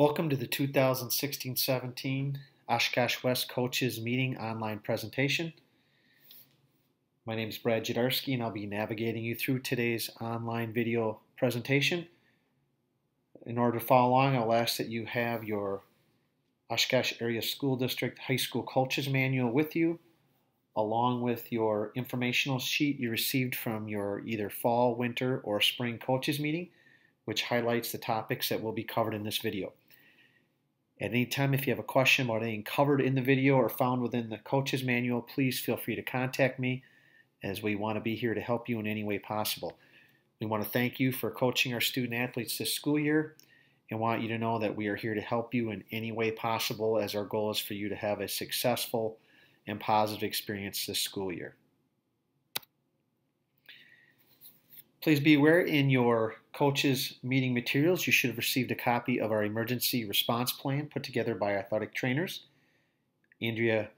Welcome to the 2016-17 Oshkosh West Coaches Meeting online presentation. My name is Brad Jadarski and I'll be navigating you through today's online video presentation. In order to follow along, I'll ask that you have your Oshkosh Area School District High School Coaches Manual with you, along with your informational sheet you received from your either fall, winter, or spring coaches meeting, which highlights the topics that will be covered in this video. At any time, if you have a question about anything covered in the video or found within the coaches manual, please feel free to contact me, as we want to be here to help you in any way possible. We want to thank you for coaching our student athletes this school year and want you to know that we are here to help you in any way possible, as our goal is for you to have a successful and positive experience this school year. Please be aware, in your coaches meeting materials, you should have received a copy of our emergency response plan put together by our athletic trainers. Andrea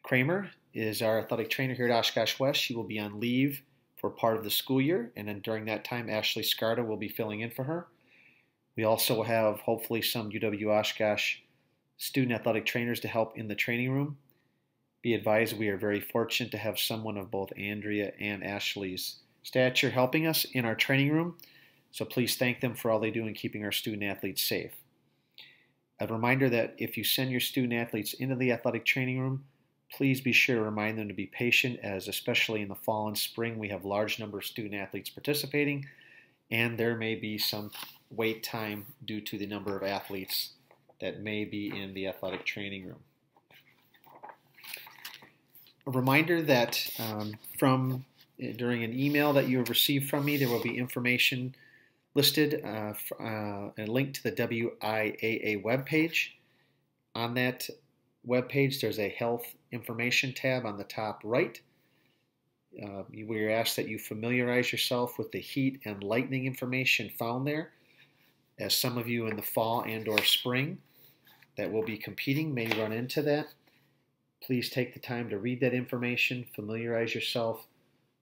Kramer is our athletic trainer here at Oshkosh West. She will be on leave for part of the school year, and then during that time, Ashley Scarda will be filling in for her. We also have hopefully some UW-Oshkosh student athletic trainers to help in the training room. Be advised, we are very fortunate to have someone of both Andrea and Ashley's stature helping us in our training room, so please thank them for all they do in keeping our student athletes safe. A reminder that if you send your student athletes into the athletic training room, please be sure to remind them to be patient, as especially in the fall and spring we have a large number of student athletes participating, and there may be some wait time due to the number of athletes that may be in the athletic training room. A reminder that during an email that you have received from me, there will be information listed, a link to the WIAA webpage. On that webpage, there's a health information tab on the top right. We are asked that you familiarize yourself with the heat and lightning information found there, as some of you in the fall and/or spring that will be competing may run into that. Please take the time to read that information, familiarize yourself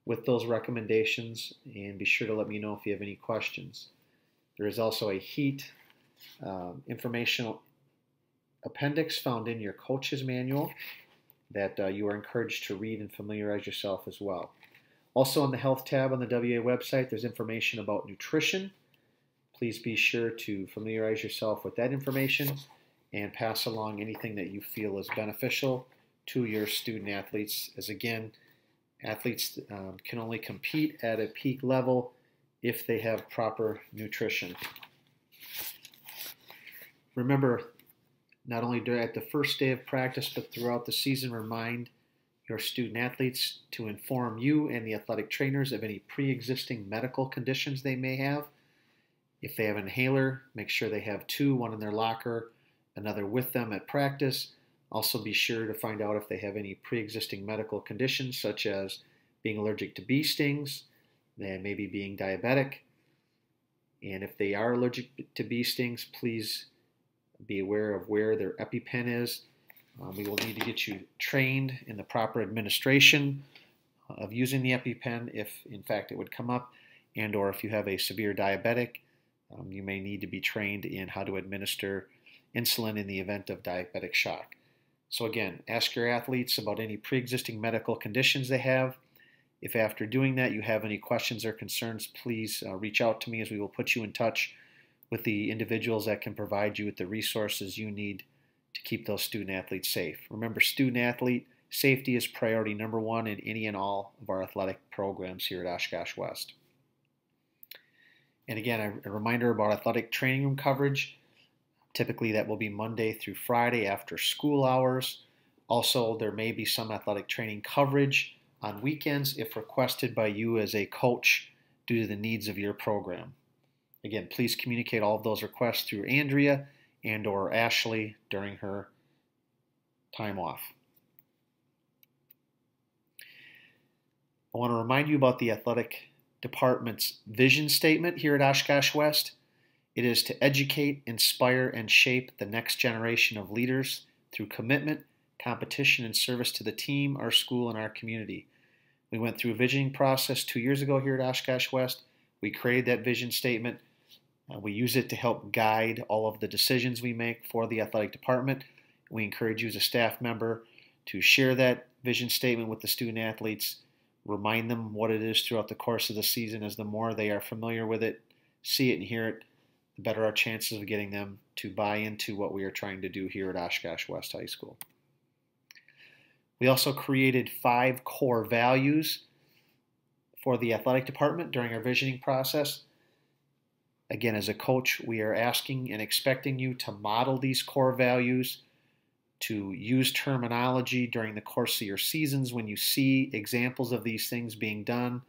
with those recommendations, and be sure to let me know if you have any questions. There is also a heat informational appendix found in your coach's manual that you are encouraged to read and familiarize yourself as well. Also, on the health tab on the WA website, there's information about nutrition. Please be sure to familiarize yourself with that information and pass along anything that you feel is beneficial to your student athletes, as again, athletes can only compete at a peak level if they have proper nutrition. Remember, not only at the first day of practice, but throughout the season, remind your student athletes to inform you and the athletic trainers of any pre-existing medical conditions they may have. If they have an inhaler, make sure they have two, one in their locker, another with them at practice. Also be sure to find out if they have any pre-existing medical conditions, such as being allergic to bee stings, and maybe being diabetic. And if they are allergic to bee stings, please be aware of where their EpiPen is. We will need to get you trained in the proper administration of using the EpiPen if in fact it would come up, and or if you have a severe diabetic, you may need to be trained in how to administer insulin in the event of diabetic shock. So again, ask your athletes about any pre-existing medical conditions they have. If after doing that you have any questions or concerns, please reach out to me, as we will put you in touch with the individuals that can provide you with the resources you need to keep those student athletes safe. Remember, student athlete safety is priority number one in any and all of our athletic programs here at Oshkosh West. And again, a reminder about athletic training room coverage. Typically that will be Monday through Friday after school hours. Also, there may be some athletic training coverage on weekends if requested by you as a coach due to the needs of your program. Again, please communicate all of those requests through Andrea and or Ashley during her time off. I want to remind you about the athletic department's vision statement here at Oshkosh West. It is to educate, inspire, and shape the next generation of leaders through commitment, competition, and service to the team, our school, and our community. We went through a visioning process 2 years ago here at Oshkosh West. We created that vision statement. We use it to help guide all of the decisions we make for the athletic department. We encourage you as a staff member to share that vision statement with the student athletes, remind them what it is throughout the course of the season, as the more they are familiar with it, see it and hear it, the better our chances of getting them to buy into what we are trying to do here at Oshkosh West High School. We also created 5 core values for the athletic department during our visioning process. Again, as a coach, we are asking and expecting you to model these core values, to use terminology during the course of your seasons when you see examples of these things being done.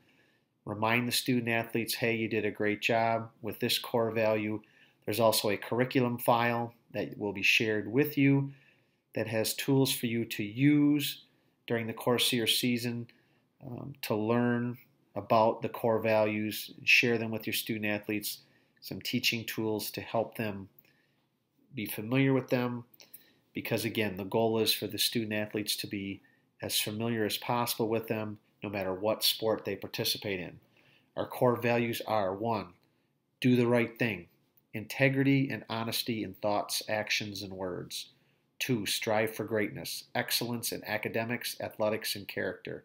Remind the student athletes, hey, you did a great job with this core value. There's also a curriculum file that will be shared with you that has tools for you to use during the course of your season to learn about the core values, share them with your student athletes, some teaching tools to help them be familiar with them, because again, the goal is for the student athletes to be as familiar as possible with them no matter what sport they participate in. Our core values are: 1, do the right thing, integrity and honesty in thoughts, actions, and words. 2, strive for greatness, excellence in academics, athletics, and character.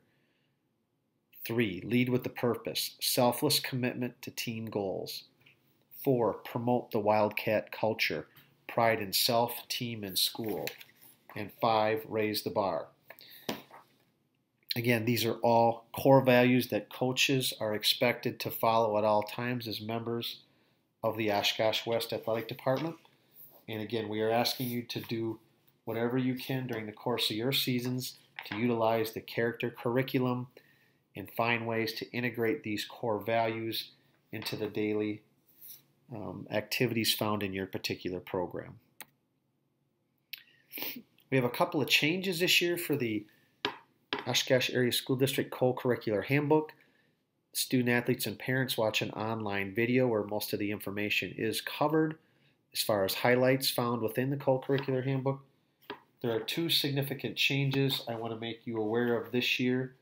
3, lead with the purpose, selfless commitment to team goals. 4, promote the Wildcat culture, pride in self, team, and school. And 5, raise the bar. Again, these are all core values that coaches are expected to follow at all times as members of the Oshkosh West Athletic Department. And again, we are asking you to do whatever you can during the course of your seasons to utilize the character curriculum and find ways to integrate these core values into the daily activities found in your particular program. We have a couple of changes this year for the Oshkosh Area School District Co-curricular Handbook. Student athletes and parents watch an online video where most of the information is covered as far as highlights found within the Co-curricular Handbook. There are 2 significant changes I want to make you aware of this year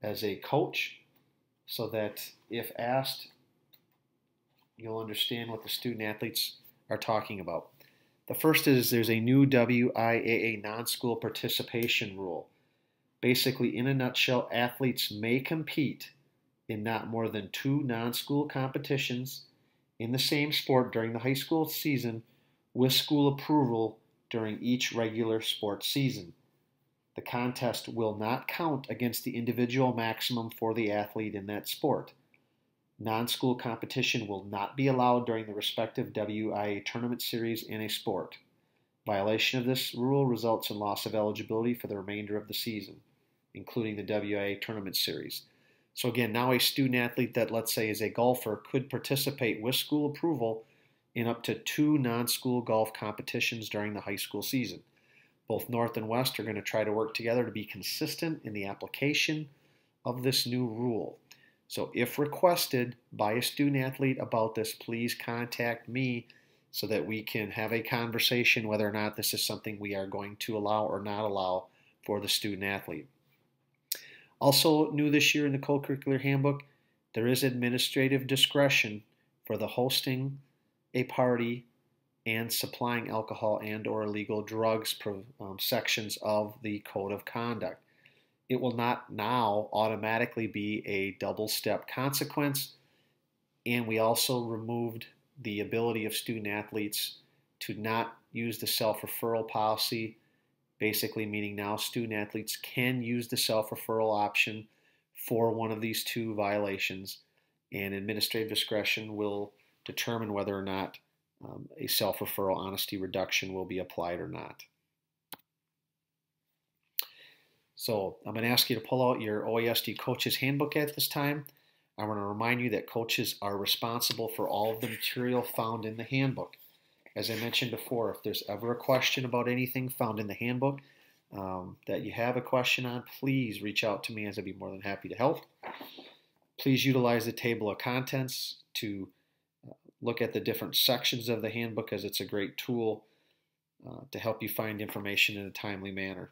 as a coach, so that if asked, you'll understand what the student athletes are talking about. The first is there's a new WIAA non-school participation rule. Basically, in a nutshell, athletes may compete in not more than 2 non-school competitions in the same sport during the high school season with school approval during each regular sports season. The contest will not count against the individual maximum for the athlete in that sport. Non-school competition will not be allowed during the respective WIA tournament series in a sport. Violation of this rule results in loss of eligibility for the remainder of the season, including the WIA tournament series. So again, now a student athlete that, let's say, is a golfer could participate with school approval in up to 2 non-school golf competitions during the high school season. Both North and West are going to try to work together to be consistent in the application of this new rule. So if requested by a student athlete about this, please contact me so that we can have a conversation whether or not this is something we are going to allow or not allow for the student athlete. Also new this year in the Co-curricular Handbook, there is administrative discretion for the hosting a party and supplying alcohol and or illegal drugs sections of the Code of Conduct. It will not now automatically be a double-step consequence, and we also removed the ability of student athletes to not use the self-referral policy, basically meaning now student athletes can use the self-referral option for one of these 2 violations, and administrative discretion will determine whether or not a self-referral honesty reduction will be applied or not. So I'm going to ask you to pull out your OASD Coaches Handbook at this time. I want to remind you that coaches are responsible for all of the material found in the handbook. As I mentioned before, if there's ever a question about anything found in the handbook that you have a question on, please reach out to me, as I'd be more than happy to help. Please utilize the table of contents to look at the different sections of the handbook, as it's a great tool to help you find information in a timely manner.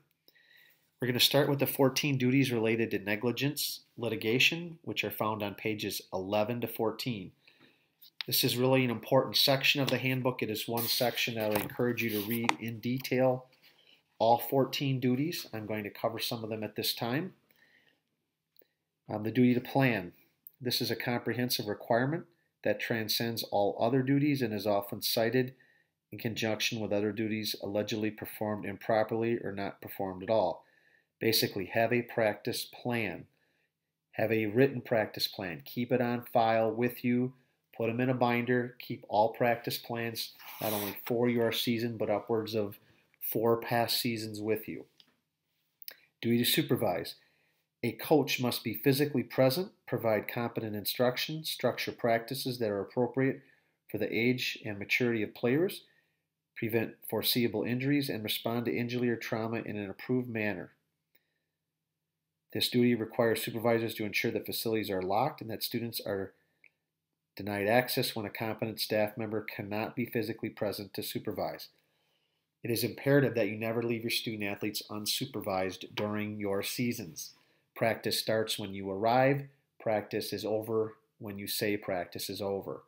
We're going to start with the 14 duties related to negligence litigation, which are found on pages 11 to 14. This is really an important section of the handbook. It is one section that I would encourage you to read in detail. All 14 duties. I'm going to cover some of them at this time. The duty to plan. This is a comprehensive requirement that transcends all other duties and is often cited in conjunction with other duties allegedly performed improperly or not performed at all. Basically, have a practice plan. Have a written practice plan. Keep it on file with you. Put them in a binder. Keep all practice plans, not only for your season, but upwards of 4 past seasons with you. Duty to supervise. A coach must be physically present, provide competent instruction, structure practices that are appropriate for the age and maturity of players, prevent foreseeable injuries, and respond to injury or trauma in an approved manner. This duty requires supervisors to ensure that facilities are locked and that students are denied access when a competent staff member cannot be physically present to supervise. It is imperative that you never leave your student athletes unsupervised during your seasons. Practice starts when you arrive. Practice is over when you say practice is over.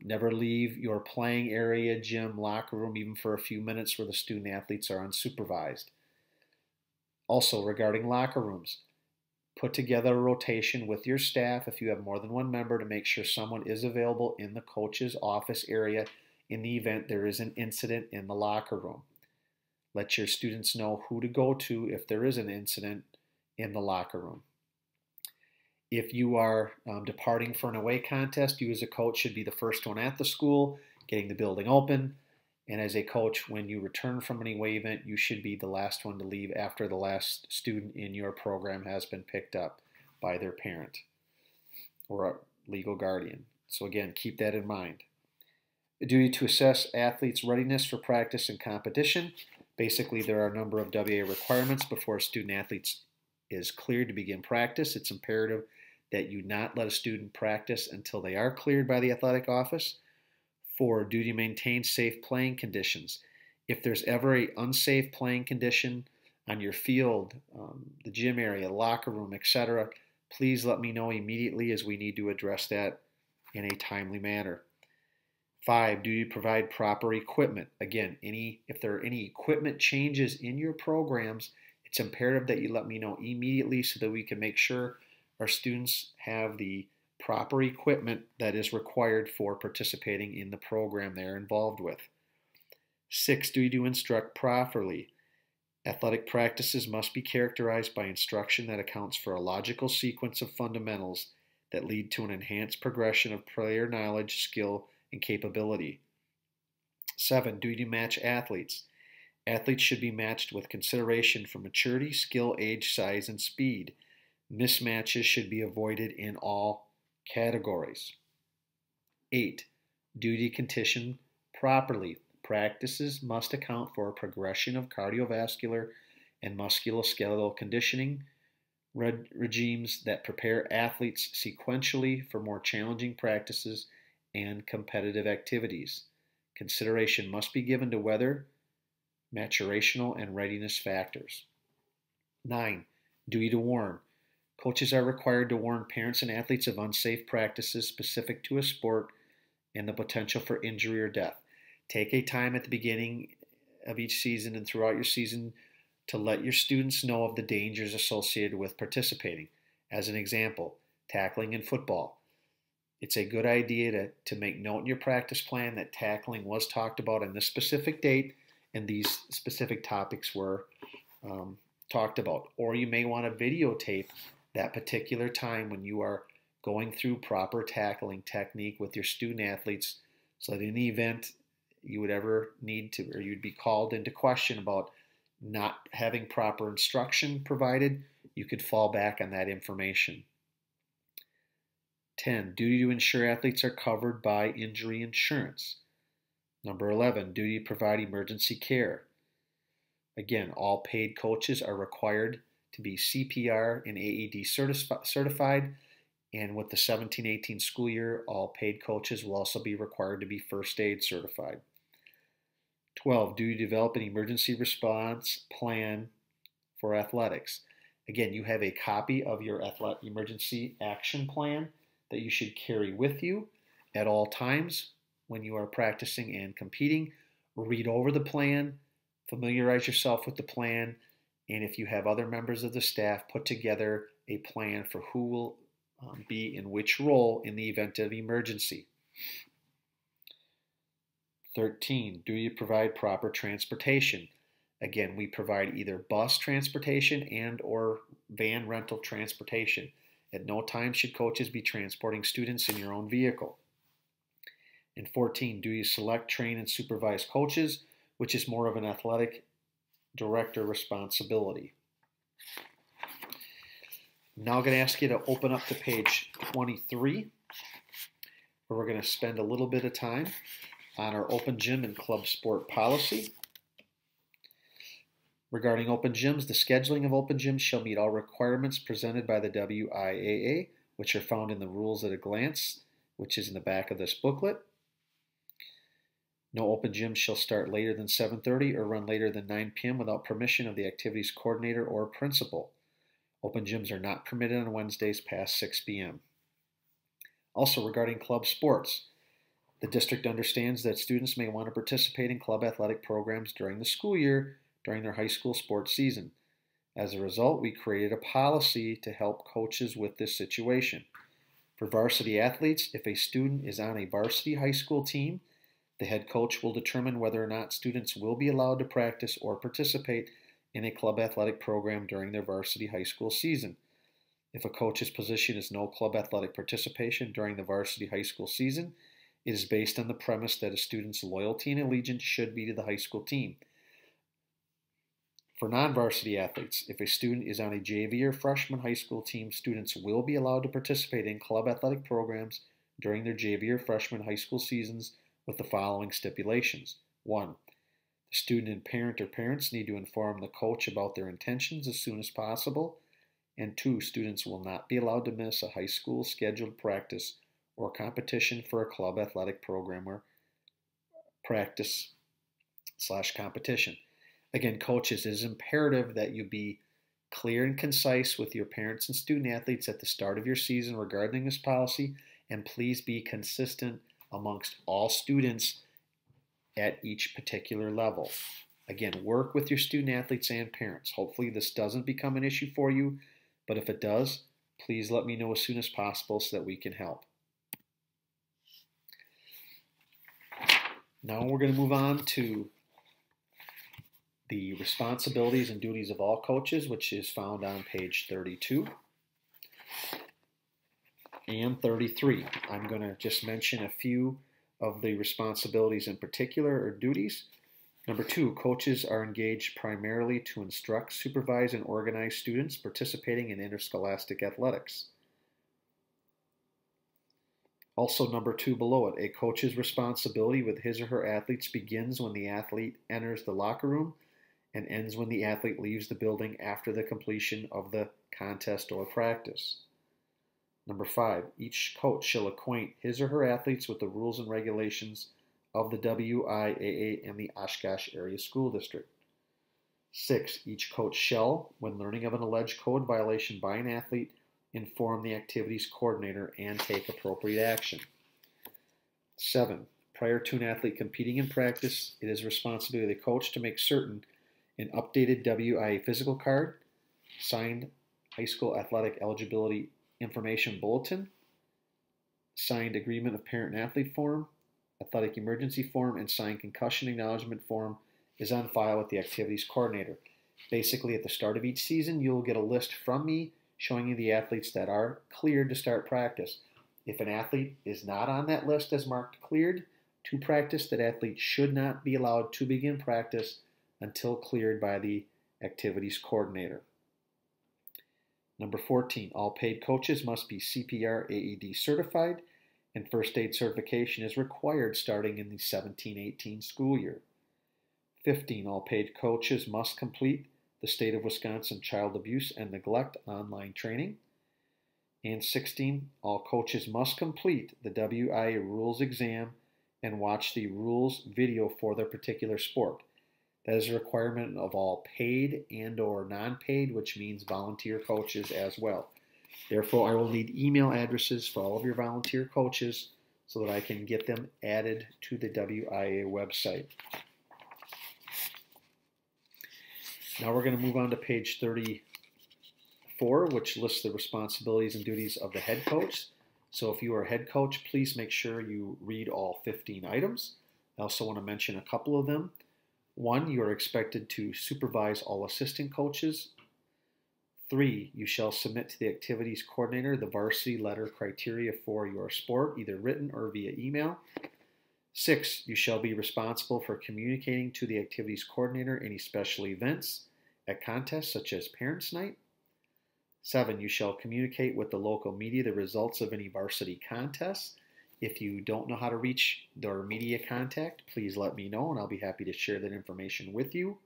Never leave your playing area, gym, locker room, even for a few minutes where the student athletes are unsupervised. Also, regarding locker rooms, put together a rotation with your staff if you have more than one member to make sure someone is available in the coach's office area in the event there is an incident in the locker room. Let your students know who to go to if there is an incident in the locker room. If you are departing for an away contest, you as a coach should be the first one at the school, getting the building open. And as a coach, when you return from an away event, you should be the last one to leave after the last student in your program has been picked up by their parent or a legal guardian. So again, keep that in mind. The duty to assess athletes' readiness for practice and competition. Basically, there are a number of WA requirements before a student athlete is cleared to begin practice. It's imperative that you not let a student practice until they are cleared by the athletic office. 4, duty to maintain safe playing conditions. If there's ever an unsafe playing condition on your field, the gym area, locker room, etc., please let me know immediately as we need to address that in a timely manner. 5, duty to provide proper equipment. Again, if there are any equipment changes in your programs, it's imperative that you let me know immediately so that we can make sure our students have the proper equipment that is required for participating in the program they're involved with. 6, duty to instruct properly. Athletic practices must be characterized by instruction that accounts for a logical sequence of fundamentals that lead to an enhanced progression of player knowledge, skill, and capability. 7, duty to match athletes. Athletes should be matched with consideration for maturity, skill, age, size, and speed. Mismatches should be avoided in all categories. 8, duty to condition properly. Practices must account for a progression of cardiovascular and musculoskeletal conditioning regimes that prepare athletes sequentially for more challenging practices and competitive activities. Consideration must be given to weather, maturational, and readiness factors. 9, duty to warn. Coaches are required to warn parents and athletes of unsafe practices specific to a sport and the potential for injury or death. Take a time at the beginning of each season and throughout your season to let your students know of the dangers associated with participating. As an example, tackling in football. It's a good idea to make note in your practice plan that tackling was talked about on this specific date and these specific topics were talked about. Or you may want to videotape that particular time when you are going through proper tackling technique with your student athletes so that in the event you would ever need to, or you'd be called into question about not having proper instruction provided, you could fall back on that information. 10, duty to ensure athletes are covered by injury insurance. Number 11, duty to provide emergency care. Again, all paid coaches are required to be CPR and AED certified, and with the 17-18 school year, all paid coaches will also be required to be first aid certified. 12, duty to develop an emergency response plan for athletics. Again, you have a copy of your emergency action plan that you should carry with you. At all times, when you are practicing and competing, read over the plan, familiarize yourself with the plan, and if you have other members of the staff, put together a plan for who will be in which role in the event of emergency. 13, do you provide proper transportation? Again, we provide either bus transportation and or van rental transportation. At no time should coaches be transporting students in your own vehicle. And 14, do you select, train, and supervise coaches, which is more of an athletic director responsibility. Now I'm going to ask you to open up to page 23, where we're going to spend a little bit of time on our open gym and club sport policy. Regarding open gyms, the scheduling of open gyms shall meet all requirements presented by the WIAA, which are found in the Rules at a Glance, which is in the back of this booklet. No open gym shall start later than 7:30 or run later than 9 p.m. without permission of the activities coordinator or principal. Open gyms are not permitted on Wednesdays past 6 p.m. Also, regarding club sports, the district understands that students may want to participate in club athletic programs during the school year during their high school sports season. As a result, we created a policy to help coaches with this situation. For varsity athletes, if a student is on a varsity high school team, the head coach will determine whether or not students will be allowed to practice or participate in a club athletic program during their varsity high school season. If a coach's position is no club athletic participation during the varsity high school season, it is based on the premise that a student's loyalty and allegiance should be to the high school team. For non-varsity athletes, if a student is on a JV or freshman high school team, students will be allowed to participate in club athletic programs during their JV or freshman high school seasons with the following stipulations. 1. The student and parent or parents need to inform the coach about their intentions as soon as possible. And 2, students will not be allowed to miss a high school scheduled practice or competition for a club athletic program or practice/competition. Again, coaches, it is imperative that you be clear and concise with your parents and student athletes at the start of your season regarding this policy, and please be consistent amongst all students at each particular level. Again, work with your student athletes and parents. Hopefully this doesn't become an issue for you, but if it does, please let me know as soon as possible so that we can help. Now we're going to move on to the responsibilities and duties of all coaches, which is found on page 32 and 33. I'm going to just mention a few of the responsibilities in particular or duties. Number 2, coaches are engaged primarily to instruct, supervise, and organize students participating in interscholastic athletics. Also, number 2 below it, a coach's responsibility with his or her athletes begins when the athlete enters the locker room and ends when the athlete leaves the building after the completion of the contest or practice. Number 5, each coach shall acquaint his or her athletes with the rules and regulations of the WIAA and the Oshkosh Area School District. 6, each coach shall, when learning of an alleged code violation by an athlete, inform the activities coordinator and take appropriate action. 7, prior to an athlete competing in practice, it is the responsibility of the coach to make certain an updated WIA physical card, signed high school athletic eligibility information bulletin, signed agreement of parent and athlete form, athletic emergency form, and signed concussion acknowledgement form is on file with the activities coordinator. Basically, at the start of each season, you'll get a list from me showing you the athletes that are cleared to start practice. If an athlete is not on that list as marked cleared to practice, that athlete should not be allowed to begin practice until cleared by the activities coordinator. Number 14, all paid coaches must be CPR AED certified, and first aid certification is required starting in the 17-18 school year. 15, all paid coaches must complete the State of Wisconsin Child Abuse and Neglect online training. And 16, all coaches must complete the WIA rules exam and watch the rules video for their particular sport. That is a requirement of all paid and or non-paid, which means volunteer coaches as well. Therefore, I will need email addresses for all of your volunteer coaches so that I can get them added to the WIA website. Now we're going to move on to page 34, which lists the responsibilities and duties of the head coach. So if you are a head coach, please make sure you read all 15 items. I also want to mention a couple of them. 1, you are expected to supervise all assistant coaches. 3, you shall submit to the activities coordinator the varsity letter criteria for your sport, either written or via email. 6, you shall be responsible for communicating to the activities coordinator any special events at contests such as Parents' Night. 7, you shall communicate with the local media the results of any varsity contests. If you don't know how to reach their media contact, please let me know and I'll be happy to share that information with you.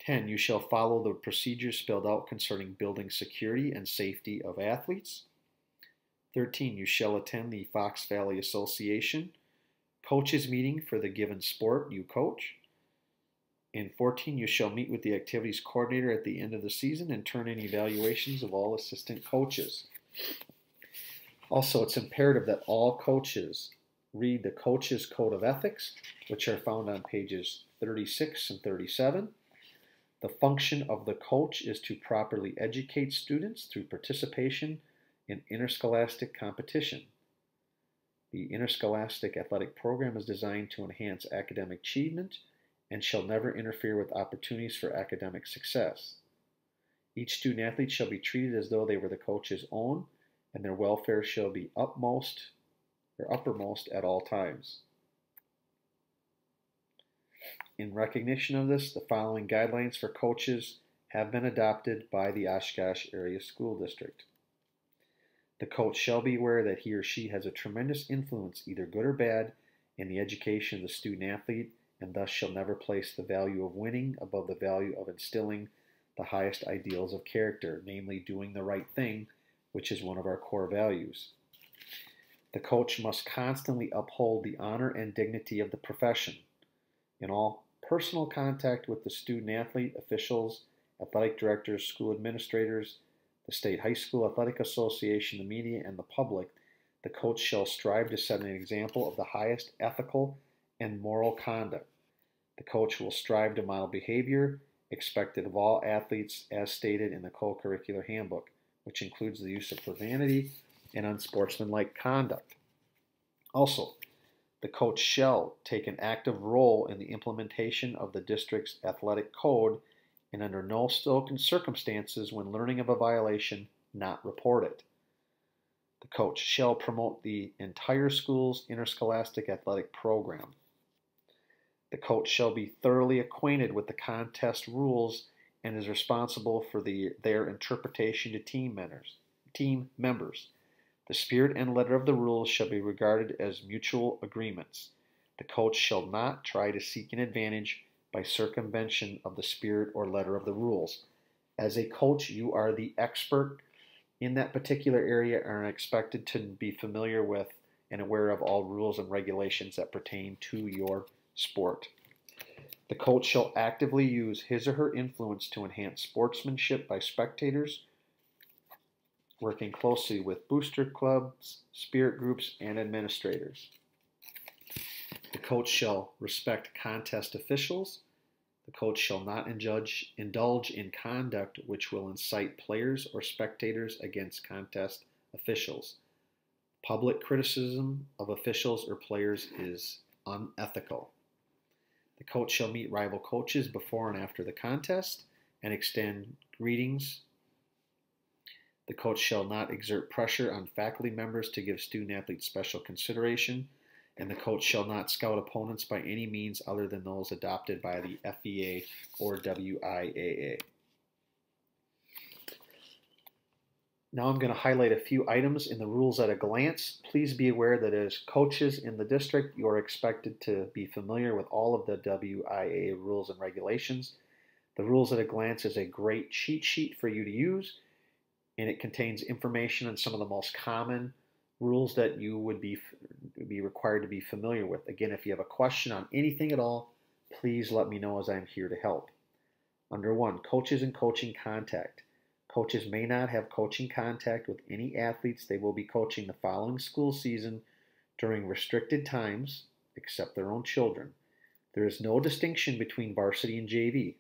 10, you shall follow the procedures spelled out concerning building security and safety of athletes. 13, you shall attend the Fox Valley Association coaches meeting for the given sport you coach. And 14, you shall meet with the activities coordinator at the end of the season and turn in evaluations of all assistant coaches. Also, it's imperative that all coaches read the Coach's Code of Ethics, which are found on pages 36 and 37. The function of the coach is to properly educate students through participation in interscholastic competition. The interscholastic athletic program is designed to enhance academic achievement and shall never interfere with opportunities for academic success. Each student athlete shall be treated as though they were the coach's own, and their welfare shall be uppermost at all times. In recognition of this, the following guidelines for coaches have been adopted by the Oshkosh Area School District. The coach shall be aware that he or she has a tremendous influence, either good or bad, in the education of the student athlete, and thus shall never place the value of winning above the value of instilling the highest ideals of character, namely doing the right thing, which is one of our core values. The coach must constantly uphold the honor and dignity of the profession. In all personal contact with the student athlete, officials, athletic directors, school administrators, the State High School Athletic Association, the media, and the public, the coach shall strive to set an example of the highest ethical and moral conduct. The coach will strive to model behavior expected of all athletes as stated in the Co-curricular Handbook, which includes the use of profanity and unsportsmanlike conduct. Also, the coach shall take an active role in the implementation of the district's athletic code and under no circumstances when learning of a violation not report it. The coach shall promote the entire school's interscholastic athletic program. The coach shall be thoroughly acquainted with the contest rules and is responsible for their interpretation to team members. The spirit and letter of the rules shall be regarded as mutual agreements. The coach shall not try to seek an advantage by circumvention of the spirit or letter of the rules. As a coach, you are the expert in that particular area and are expected to be familiar with and aware of all rules and regulations that pertain to your sport. The coach shall actively use his or her influence to enhance sportsmanship by spectators, working closely with booster clubs, spirit groups, and administrators. The coach shall respect contest officials. The coach shall not indulge in conduct which will incite players or spectators against contest officials. Public criticism of officials or players is unethical. The coach shall meet rival coaches before and after the contest and extend greetings. The coach shall not exert pressure on faculty members to give student athletes special consideration, and the coach shall not scout opponents by any means other than those adopted by the FVA or WIAA. Now I'm going to highlight a few items in the rules at a glance. Please be aware that as coaches in the district, you are expected to be familiar with all of the WIAA rules and regulations. The rules at a glance is a great cheat sheet for you to use, and it contains information on some of the most common rules that you would be required to be familiar with. Again, if you have a question on anything at all, please let me know as I'm here to help. Under 1, coaches and coaching contact. Coaches may not have coaching contact with any athletes they will be coaching the following school season during restricted times, except their own children. There is no distinction between varsity and JV.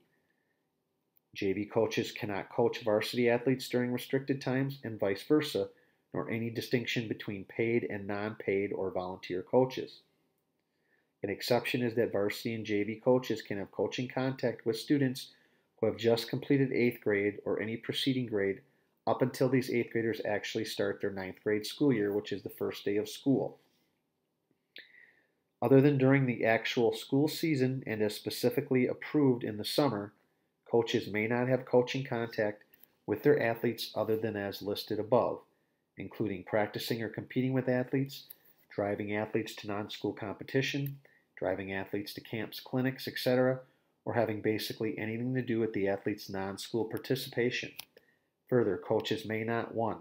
JV coaches cannot coach varsity athletes during restricted times and vice versa, nor any distinction between paid and non-paid or volunteer coaches. An exception is that varsity and JV coaches can have coaching contact with students who have just completed 8th grade or any preceding grade up until these 8th graders actually start their 9th grade school year, which is the first day of school. Other than during the actual school season and as specifically approved in the summer, coaches may not have coaching contact with their athletes other than as listed above, including practicing or competing with athletes, driving athletes to non-school competition, driving athletes to camps, clinics, etc., or having basically anything to do with the athlete's non-school participation. Further, coaches may not 1.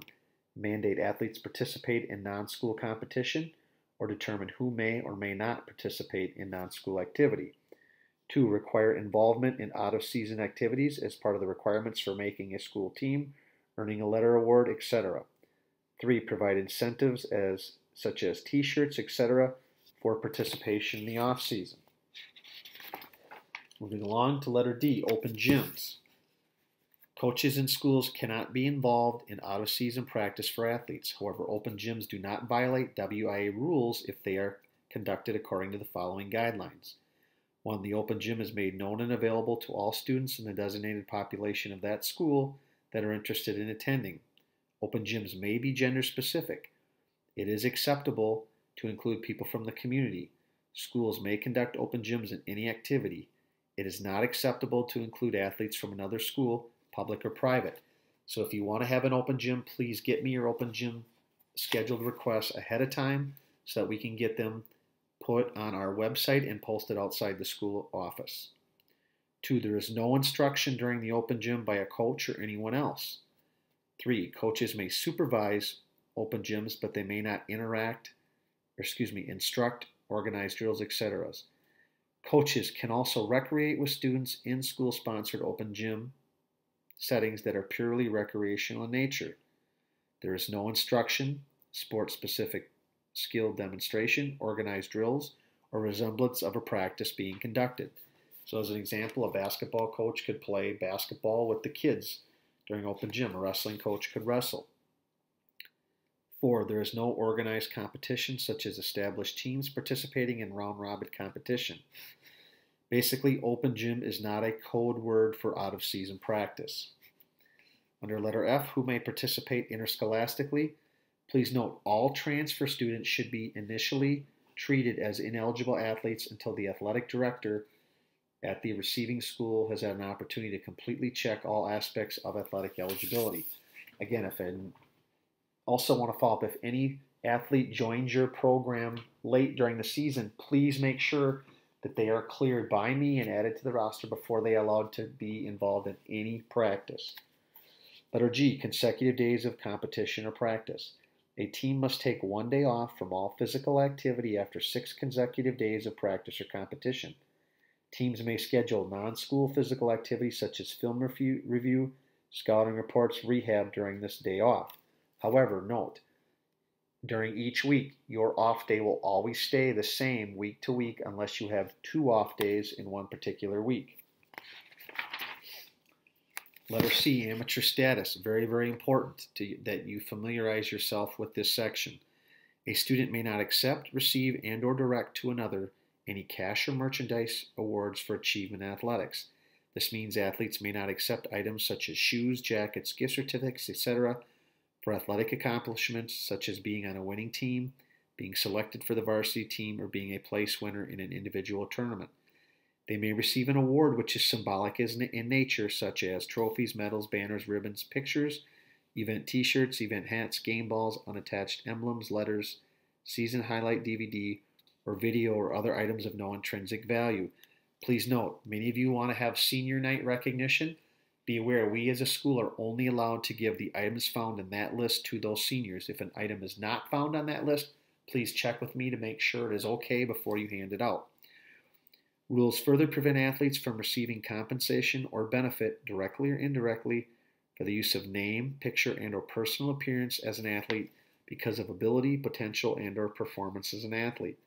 Mandate athletes participate in non-school competition or determine who may or may not participate in non-school activity. 2. Require involvement in out-of-season activities as part of the requirements for making a school team, earning a letter award, etc. 3. Provide incentives such as t-shirts, etc. for participation in the off-season. Moving along to letter D, open gyms. Coaches in schools cannot be involved in out-of-season practice for athletes. However, open gyms do not violate WIA rules if they are conducted according to the following guidelines. 1. The open gym is made known and available to all students in the designated population of that school that are interested in attending. Open gyms may be gender specific. It is acceptable to include people from the community. Schools may conduct open gyms in any activity. It is not acceptable to include athletes from another school, public or private. So if you want to have an open gym, please get me your open gym scheduled requests ahead of time so that we can get them put on our website and posted outside the school office. 2. There is no instruction during the open gym by a coach or anyone else. 3. Coaches may supervise open gyms, but they may not instruct, organize drills, etc. Coaches can also recreate with students in school-sponsored open gym settings that are purely recreational in nature. There is no instruction, sport-specific skill demonstration, organized drills, or resemblance of a practice being conducted. So as an example, a basketball coach could play basketball with the kids during open gym. A wrestling coach could wrestle. 4. There is no organized competition such as established teams participating in round-robin competition. Basically, open gym is not a code word for out-of-season practice. Under letter F, who may participate interscholastically? Please note all transfer students should be initially treated as ineligible athletes until the athletic director at the receiving school has had an opportunity to completely check all aspects of athletic eligibility. Again, also want to follow up, if any athlete joins your program late during the season, please make sure that they are cleared by me and added to the roster before they are allowed to be involved in any practice. Letter G, consecutive days of competition or practice. A team must take 1 day off from all physical activity after 6 consecutive days of practice or competition. Teams may schedule non-school physical activities such as film review, scouting reports, rehab during this day off. However, note, during each week, your off day will always stay the same week to week unless you have 2 off days in one particular week. Letter C, amateur status. Very, very important that you familiarize yourself with this section. A student may not accept, receive, and or direct to another any cash or merchandise awards for achievement in athletics. This means athletes may not accept items such as shoes, jackets, gift certificates, etc. for athletic accomplishments such as being on a winning team, being selected for the varsity team, or being a place winner in an individual tournament. They may receive an award which is symbolic in nature, such as trophies, medals, banners, ribbons, pictures, event t-shirts, event hats, game balls, unattached emblems, letters, season highlight DVD, or video or other items of no intrinsic value. Please note, many of you want to have senior night recognition. Be aware, we as a school are only allowed to give the items found in that list to those seniors. If an item is not found on that list, please check with me to make sure it is okay before you hand it out. Rules further prevent athletes from receiving compensation or benefit, directly or indirectly, for the use of name, picture, and or personal appearance as an athlete because of ability, potential, and/or performance as an athlete.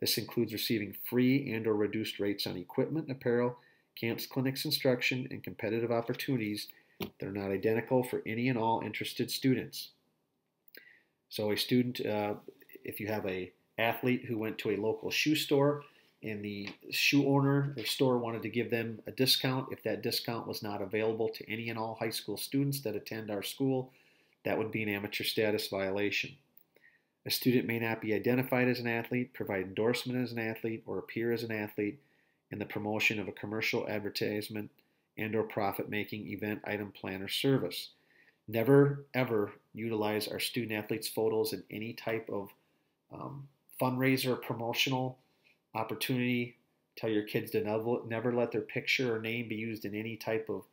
This includes receiving free and/or reduced rates on equipment, apparel, camps, clinics, instruction, and competitive opportunities that are not identical for any and all interested students. So a student, if you have an athlete who went to a local shoe store and the shoe owner or store wanted to give them a discount, if that discount was not available to any and all high school students that attend our school, that would be an amateur status violation. A student may not be identified as an athlete, provide endorsement as an athlete, or appear as an athlete in the promotion of a commercial advertisement and or profit-making event, item, plan, or service. Never, ever utilize our student athletes' photos in any type of fundraiser or promotional opportunity. Tell your kids to never let their picture or name be used in any type of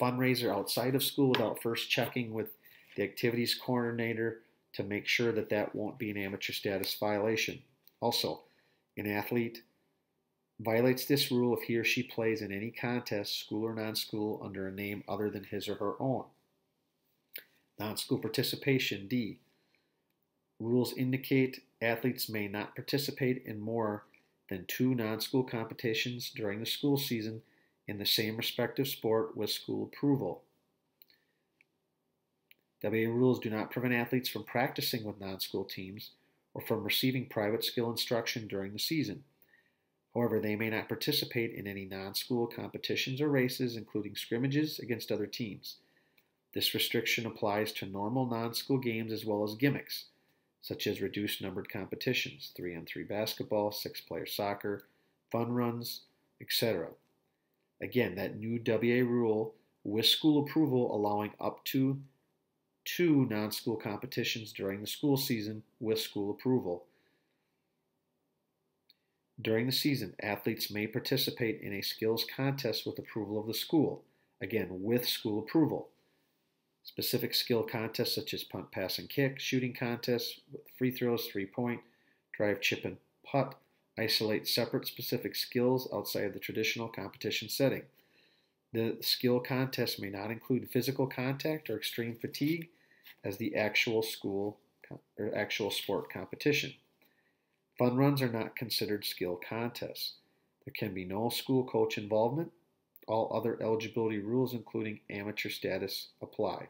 fundraiser outside of school without first checking with the activities coordinator to make sure that that won't be an amateur status violation. Also, an athlete violates this rule if he or she plays in any contest, school or non-school, under a name other than his or her own. Non-school participation, D. Rules indicate athletes may not participate in more than 2 non-school competitions during the school season in the same respective sport with school approval. WA rules do not prevent athletes from practicing with non-school teams or from receiving private skill instruction during the season. However, they may not participate in any non-school competitions or races, including scrimmages against other teams. This restriction applies to normal non-school games as well as gimmicks, such as reduced numbered competitions, 3-on-3 basketball, 6-player soccer, fun runs, etc. Again, that new WA rule with school approval allowing up to 2 non-school competitions during the school season with school approval. During the season, athletes may participate in a skills contest with approval of the school, again, with school approval. Specific skill contests such as punt, pass, and kick, shooting contests, free throws, three-point, drive, chip, and putt, isolate separate specific skills outside of the traditional competition setting. The skill contest may not include physical contact or extreme fatigue as the actual sport competition. Fun runs are not considered skill contests. There can be no school coach involvement. All other eligibility rules, including amateur status, apply.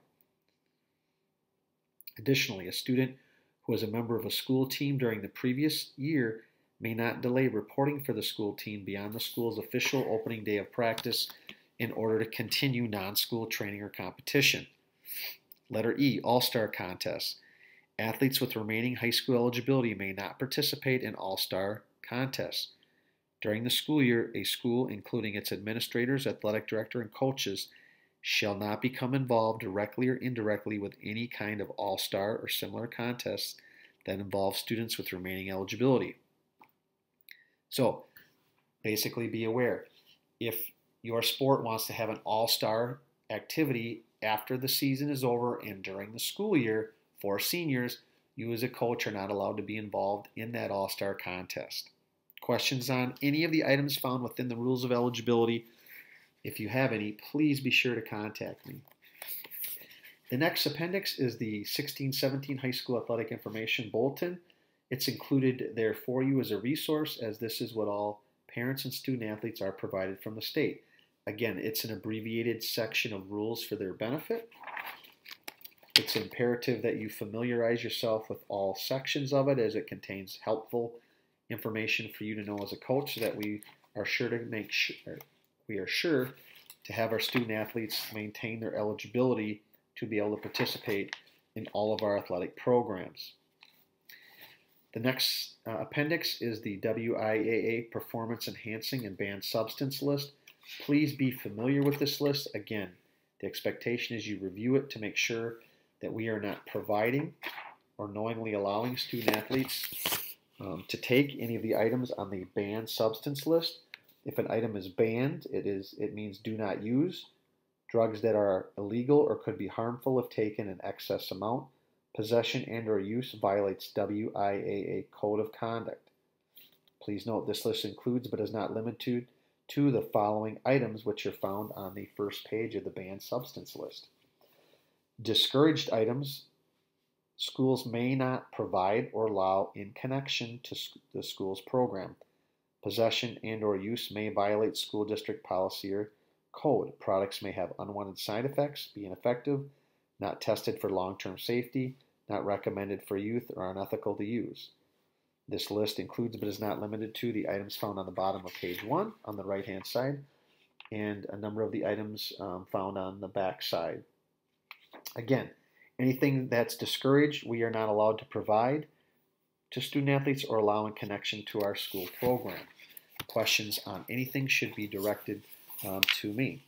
Additionally, a student who is a member of a school team during the previous year may not delay reporting for the school team beyond the school's official opening day of practice in order to continue non-school training or competition. Letter E, All-Star Contests. Athletes with remaining high school eligibility may not participate in All-Star contests. During the school year, a school, including its administrators, athletic director, and coaches, shall not become involved directly or indirectly with any kind of all-star or similar contests that involve students with remaining eligibility. So, basically be aware, if your sport wants to have an all-star activity after the season is over and during the school year for seniors, you as a coach are not allowed to be involved in that all-star contest. Questions on any of the items found within the rules of eligibility? If you have any, please be sure to contact me. The next appendix is the 16-17 High School Athletic Information Bulletin. It's included there for you as a resource, as this is what all parents and student athletes are provided from the state. Again, it's an abbreviated section of rules for their benefit. It's imperative that you familiarize yourself with all sections of it, as it contains helpful information for you to know as a coach, so that we are sure to have our student athletes maintain their eligibility to be able to participate in all of our athletic programs. The next appendix is the WIAA Performance Enhancing and Banned Substance List. Please be familiar with this list. Again, the expectation is you review it to make sure that we are not providing or knowingly allowing student athletes to take any of the items on the banned substance list. If an item is banned, it means do not use. Drugs that are illegal or could be harmful if taken in excess amount. Possession and or use violates WIAA Code of Conduct. Please note this list includes but is not limited to the following items, which are found on the first page of the banned substance list. Discouraged items Schools may not provide or allow in connection to the school's program. Possession and or use may violate school district policy or code. Products may have unwanted side effects, be ineffective, not tested for long-term safety, not recommended for youth, or unethical to use. This list includes but is not limited to the items found on the bottom of page 1 on the right-hand side and a number of the items found on the back side. Again, anything that's discouraged, we are not allowed to provide to student athletes or allow in connection to our school program. Questions on anything should be directed to me.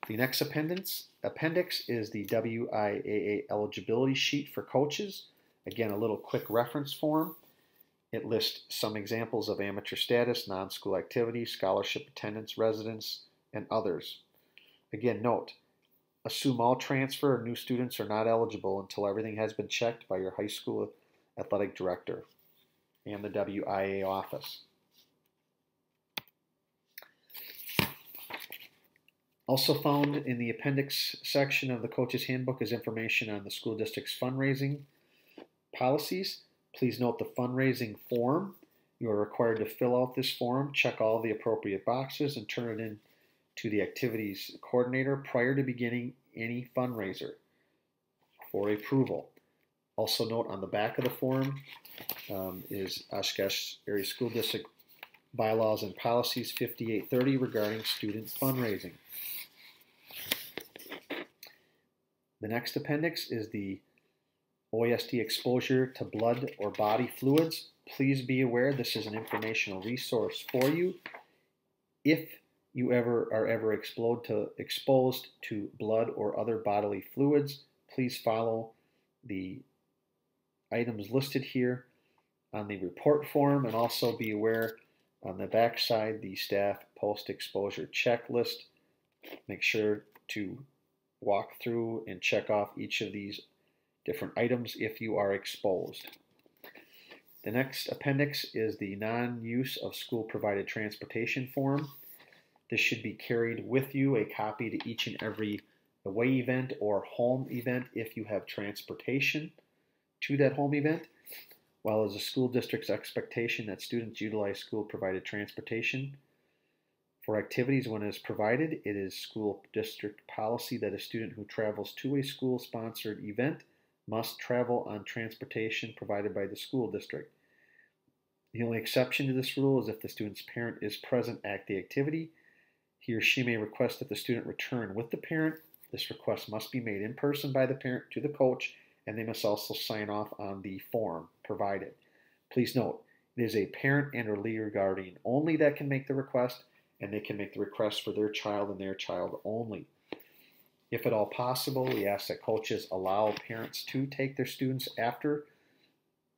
The next appendix is the WIAA eligibility sheet for coaches. Again, a little quick reference form. It lists some examples of amateur status, non-school activities, scholarship attendance, residence, and others. Again, note, assume all transfer or new students are not eligible until everything has been checked by your high school athletic director and the WIAA office. Also found in the appendix section of the Coach's Handbook is information on the school district's fundraising policies. Please note the fundraising form. You are required to fill out this form, check all the appropriate boxes, and turn it in to the activities coordinator prior to beginning any fundraiser for approval. Also note on the back of the form is Oshkosh Area School District Bylaws and Policies 5830 regarding student fundraising. The next appendix is the OASD exposure to blood or body fluids. Please be aware this is an informational resource for you. If you are ever exposed to blood or other bodily fluids, please follow the items listed here on the report form, and also be aware on the back side the staff post-exposure checklist. Make sure to walk through and check off each of these different items if you are exposed. The next appendix is the non-use of school-provided transportation form. This should be carried with you, a copy to each and every away event or home event if you have transportation to that home event, while as a school district's expectation that students utilize school-provided transportation for activities when it is provided. It is school district policy that a student who travels to a school-sponsored event must travel on transportation provided by the school district. The only exception to this rule is if the student's parent is present at the activity. He or she may request that the student return with the parent. This request must be made in person by the parent to the coach, and they must also sign off on the form provided. Please note, it is a parent and or legal guardian only that can make the request, and they can make the request for their child and their child only. If at all possible, we ask that coaches allow parents to take their students after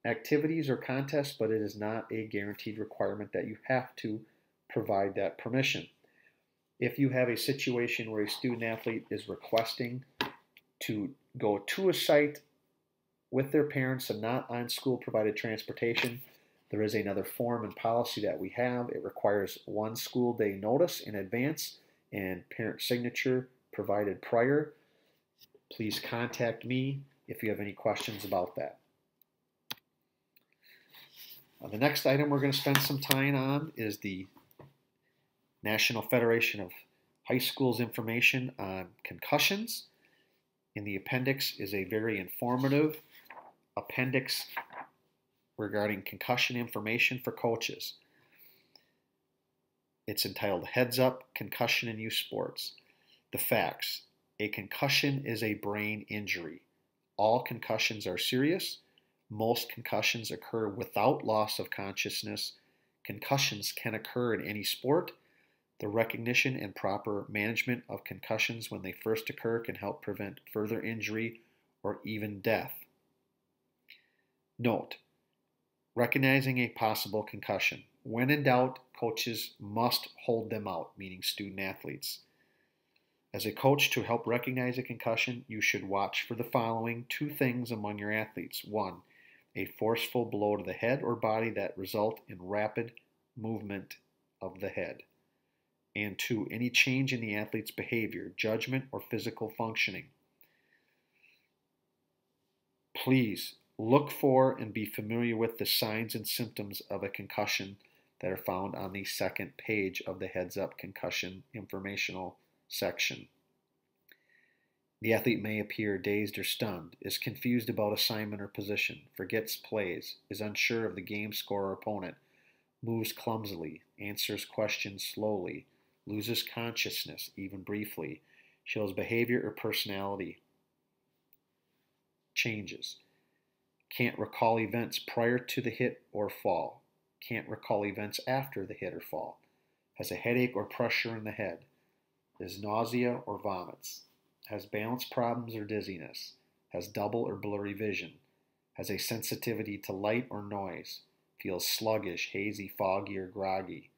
activities or contests, but it is not a guaranteed requirement that you have to provide that permission. If you have a situation where a student athlete is requesting to go to a site with their parents and not on school-provided transportation, there is another form and policy that we have. It requires 1 school day notice in advance and parent signature provided prior. Please contact me if you have any questions about that. The next item we're going to spend some time on is the National Federation of High Schools information on concussions. In the appendix is a very informative appendix regarding concussion information for coaches. It's entitled Heads Up, Concussion in Youth Sports. The facts. A concussion is a brain injury. All concussions are serious. Most concussions occur without loss of consciousness. Concussions can occur in any sport. The recognition and proper management of concussions when they first occur can help prevent further injury or even death. Note, recognizing a possible concussion. When in doubt, coaches must hold them out, meaning student athletes. As a coach, to help recognize a concussion, you should watch for the following 2 things among your athletes. 1, a forceful blow to the head or body that result in rapid movement of the head. And 2, any change in the athlete's behavior, judgment, or physical functioning. Please look for and be familiar with the signs and symptoms of a concussion that are found on the second page of the Heads Up Concussion informational section. The athlete may appear dazed or stunned, is confused about assignment or position, forgets plays, is unsure of the game score or opponent, moves clumsily, answers questions slowly, loses consciousness, even briefly, shows behavior or personality changes, can't recall events prior to the hit or fall, can't recall events after the hit or fall, has a headache or pressure in the head, is nausea or vomits, has balance problems or dizziness, has double or blurry vision, has a sensitivity to light or noise, feels sluggish, hazy, foggy, or groggy,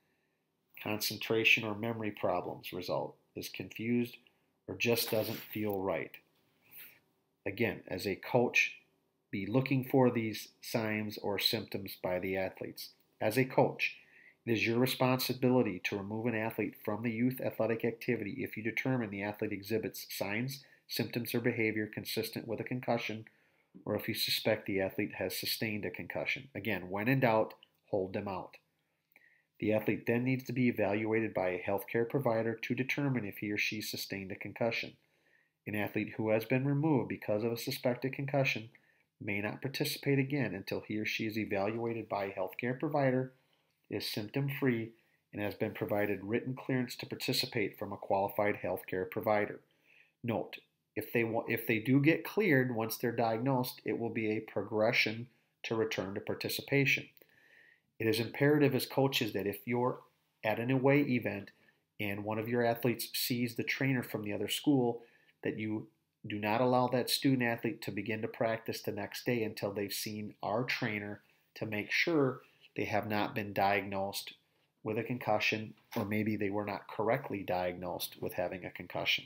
concentration or memory problems result, is confused, or just doesn't feel right. Again, as a coach, be looking for these signs or symptoms by the athletes. As a coach, it is your responsibility to remove an athlete from the youth athletic activity if you determine the athlete exhibits signs, symptoms, or behavior consistent with a concussion, or if you suspect the athlete has sustained a concussion. Again, when in doubt, hold them out. The athlete then needs to be evaluated by a healthcare provider to determine if he or she sustained a concussion. An athlete who has been removed because of a suspected concussion may not participate again until he or she is evaluated by a healthcare provider, is symptom-free, and has been provided written clearance to participate from a qualified healthcare provider. Note, if they do get cleared once they're diagnosed, it will be a progression to return to participation. It is imperative as coaches that if you're at an away event and one of your athletes sees the trainer from the other school, that you do not allow that student athlete to begin to practice the next day until they've seen our trainer to make sure they have not been diagnosed with a concussion, or maybe they were not correctly diagnosed with having a concussion.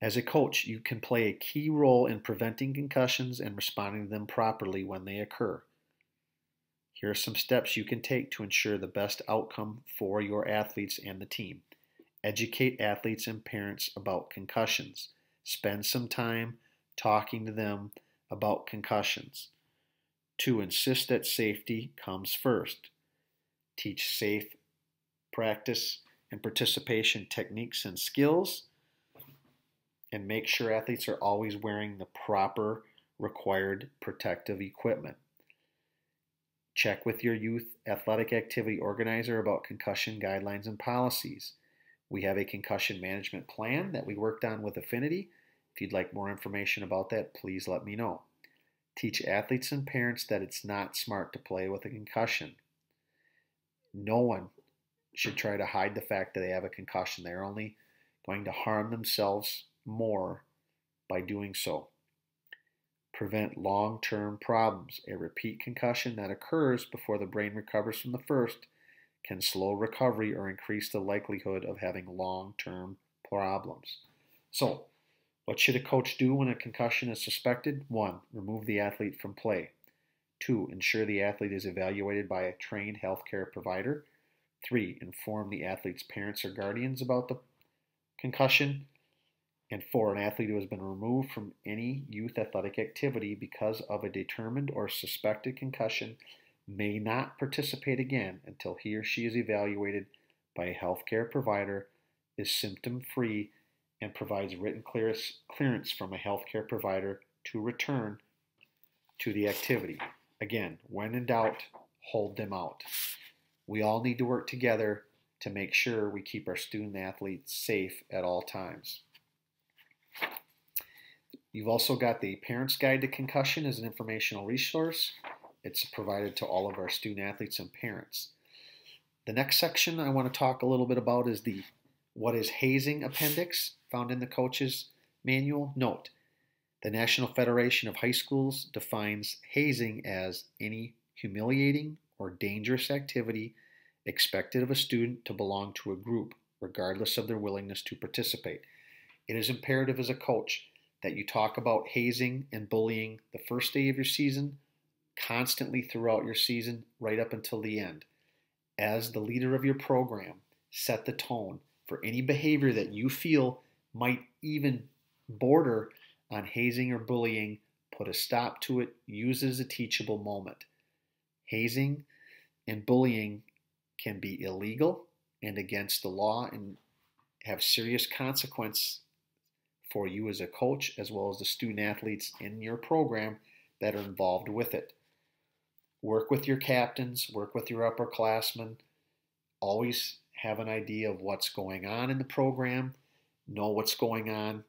As a coach, you can play a key role in preventing concussions and responding to them properly when they occur. Here are some steps you can take to ensure the best outcome for your athletes and the team. Educate athletes and parents about concussions. Spend some time talking to them about concussions. 2. Insist that safety comes first. Teach safe practice and participation techniques and skills, and make sure athletes are always wearing the proper required protective equipment. Check with your youth athletic activity organizer about concussion guidelines and policies. We have a concussion management plan that we worked on with Affinity. If you'd like more information about that, please let me know. Teach athletes and parents that it's not smart to play with a concussion. No one should try to hide the fact that they have a concussion. They're only going to harm themselves more by doing so. Prevent long-term problems. A repeat concussion that occurs before the brain recovers from the first can slow recovery or increase the likelihood of having long-term problems. So, what should a coach do when a concussion is suspected? 1. Remove the athlete from play. 2. Ensure the athlete is evaluated by a trained healthcare provider. 3. Inform the athlete's parents or guardians about the concussion. And 4. An athlete who has been removed from any youth athletic activity because of a determined or suspected concussion may not participate again until he or she is evaluated by a healthcare provider, is symptom-free, and provides written clearance from a healthcare provider to return to the activity. Again, when in doubt, hold them out. We all need to work together to make sure we keep our student athletes safe at all times. You've also got the Parent's Guide to Concussion as an informational resource. It's provided to all of our student athletes and parents. The next section I want to talk a little bit about is the What is Hazing appendix found in the coach's manual. Note, the National Federation of High Schools defines hazing as any humiliating or dangerous activity expected of a student to belong to a group, regardless of their willingness to participate. It is imperative as a coach that you talk about hazing and bullying the first day of your season, constantly throughout your season, right up until the end. As the leader of your program, set the tone for any behavior that you feel might even border on hazing or bullying, put a stop to it, use it as a teachable moment. Hazing and bullying can be illegal and against the law and have serious consequence for you as a coach as well as the student athletes in your program that are involved with it. Work with your captains, work with your upperclassmen. Always have an idea of what's going on in the program, know what's going on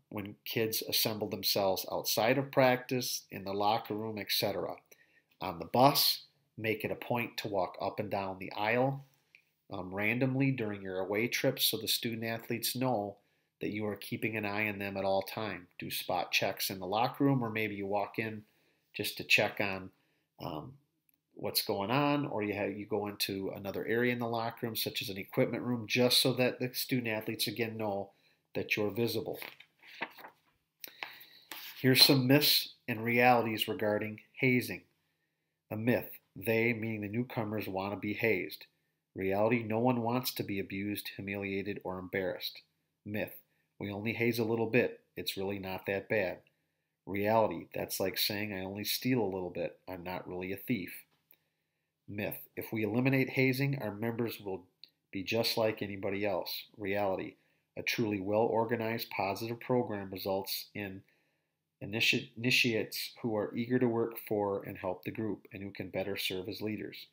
when kids assemble themselves outside of practice, in the locker room, etc. On the bus, make it a point to walk up and down the aisle randomly during your away trips so the student athletes know that you are keeping an eye on them at all time. Do spot checks in the locker room, or maybe you walk in just to check on what's going on, or you go into another area in the locker room, such as an equipment room, just so that the student athletes again know that you're visible. Here's some myths and realities regarding hazing. A myth: they, meaning the newcomers, want to be hazed. Reality: no one wants to be abused, humiliated, or embarrassed. Myth: we only haze a little bit. It's really not that bad. Reality: that's like saying I only steal a little bit. I'm not really a thief. Myth: if we eliminate hazing, our members will be just like anybody else. Reality: a truly well-organized, positive program results in initiates who are eager to work for and help the group and who can better serve as leaders.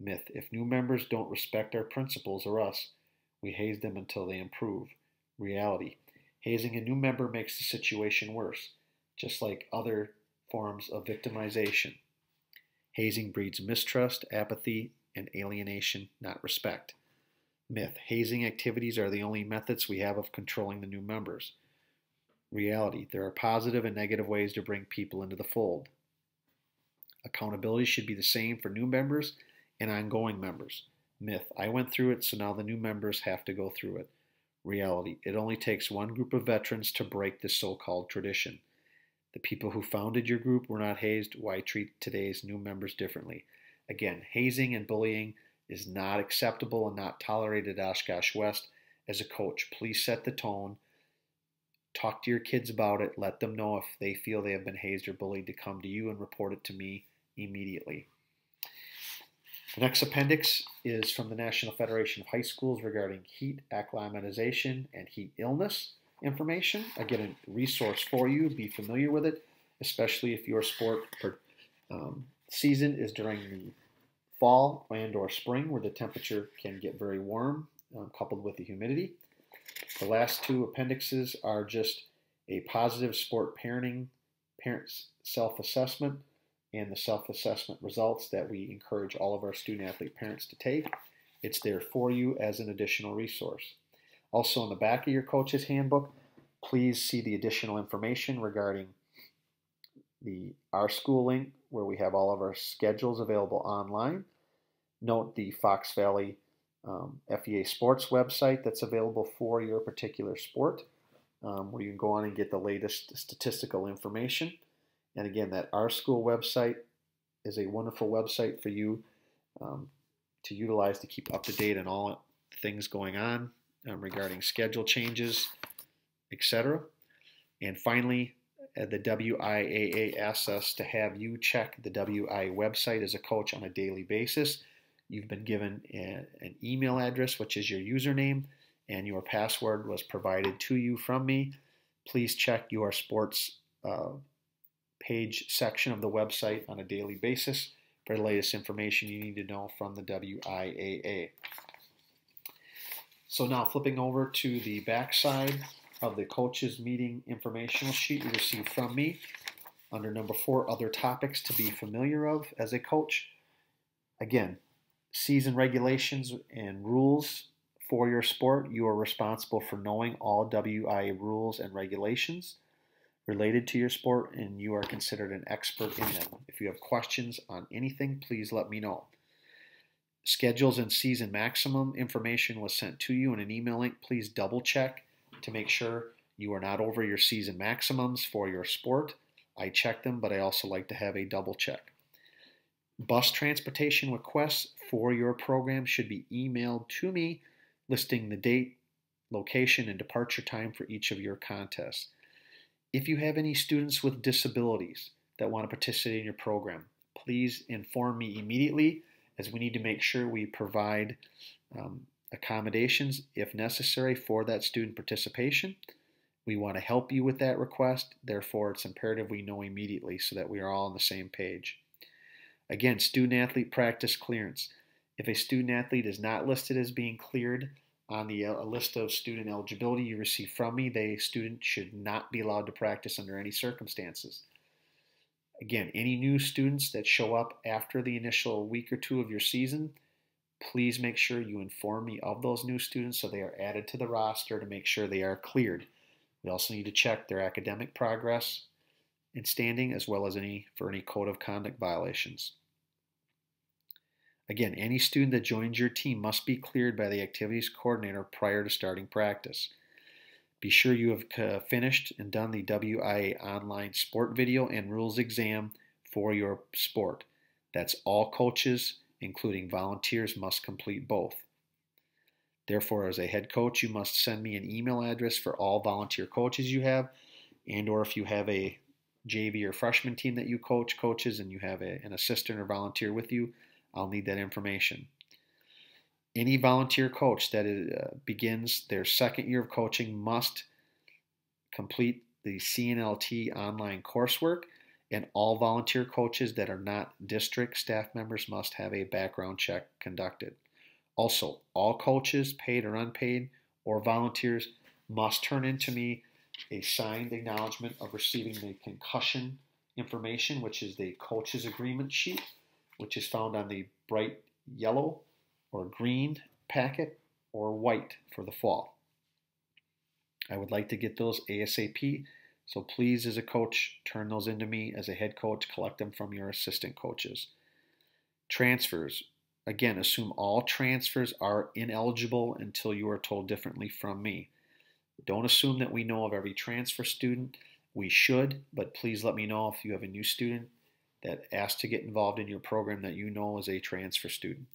Myth: if new members don't respect our principles or us, we haze them until they improve. Reality: hazing a new member makes the situation worse, just like other forms of victimization. Hazing breeds mistrust, apathy, and alienation, not respect. Myth: hazing activities are the only methods we have of controlling the new members. Reality: there are positive and negative ways to bring people into the fold. Accountability should be the same for new members and ongoing members. Myth: I went through it, so now the new members have to go through it. Reality: it only takes one group of veterans to break this so-called tradition. The people who founded your group were not hazed. Why treat today's new members differently? Again, hazing and bullying is not acceptable and not tolerated at Oshkosh West. As a coach, please set the tone. Talk to your kids about it. Let them know if they feel they have been hazed or bullied to come to you and report it to me immediately. The next appendix is from the National Federation of High Schools regarding heat acclimatization and heat illness information. Again, a resource for you. Be familiar with it, especially if your sport season is during the fall and or spring, where the temperature can get very warm, coupled with the humidity. The last two appendixes are just a positive sport parenting, parents' self-assessment, and the self-assessment results that we encourage all of our student-athlete parents to take. It's there for you as an additional resource. Also, in the back of your coach's handbook, please see the additional information regarding the Our School link, where we have all of our schedules available online. Note the Fox Valley FEA Sports website that's available for your particular sport, where you can go on and get the latest statistical information. And again, that Our School website is a wonderful website for you to utilize to keep up to date on all things going on regarding schedule changes, etc. And finally, the WIAA asks us to have you check the WIA website as a coach on a daily basis. You've been given an email address, which is your username, and your password was provided to you from me. Please check your sports page section of the website on a daily basis for the latest information you need to know from the WIAA. So now flipping over to the back side of the coaches meeting informational sheet you received from me, under number 4, other topics to be familiar of as a coach. Again, season regulations and rules for your sport. You are responsible for knowing all WIA rules and regulations related to your sport, and you are considered an expert in them. If you have questions on anything, please let me know. Schedules and season maximum information was sent to you in an email link. Please double check to make sure you are not over your season maximums for your sport. I check them, but I also like to have a double check. Bus transportation requests for your program should be emailed to me, listing the date, location, and departure time for each of your contests. If you have any students with disabilities that want to participate in your program, please inform me immediately, as we need to make sure we provide accommodations if necessary for that student participation. We want to help you with that request, therefore it's imperative we know immediately so that we are all on the same page. Again, student-athlete practice clearance. If a student-athlete is not listed as being cleared on the list of student eligibility you receive from me, the student should not be allowed to practice under any circumstances. Again, any new students that show up after the initial week or two of your season, please make sure you inform me of those new students so they are added to the roster to make sure they are cleared. We also need to check their academic progress and standing, as well as any code of conduct violations. Again, any student that joins your team must be cleared by the activities coordinator prior to starting practice. Be sure you have finished and done the WIA online sport video and rules exam for your sport. That's all coaches, including volunteers, must complete both. Therefore, as a head coach, you must send me an email address for all volunteer coaches you have, and or if you have a JV or freshman team that you coaches, and you have an assistant or volunteer with you, I'll need that information. Any volunteer coach that begins their second year of coaching must complete the CNLT online coursework, and all volunteer coaches that are not district staff members must have a background check conducted. Also, all coaches, paid or unpaid, or volunteers must turn in to me a signed acknowledgement of receiving the concussion information, which is the coach's agreement sheet, which is found on the bright yellow or green packet, or white for the fall. I would like to get those ASAP, so please, as a coach, turn those into me. As a head coach, collect them from your assistant coaches. Transfers. Again, assume all transfers are ineligible until you are told differently from me. Don't assume that we know of every transfer student. We should, but please let me know if you have a new student that asks to get involved in your program that you know is a transfer student.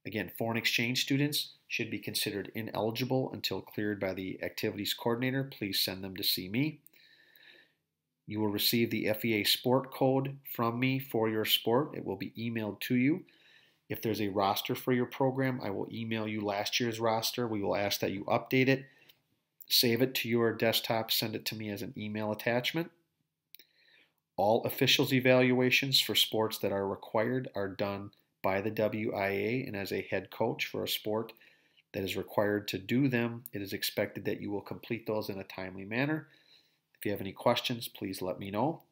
Again, foreign exchange students should be considered ineligible until cleared by the activities coordinator. Please send them to see me. You will receive the FEA sport code from me for your sport. It will be emailed to you. If there's a roster for your program, I will email you last year's roster. We will ask that you update it, save it to your desktop, send it to me as an email attachment. All officials evaluations for sports that are required are done by the WIA, and as a head coach for a sport that is required to do them, it is expected that you will complete those in a timely manner. If you have any questions, please let me know.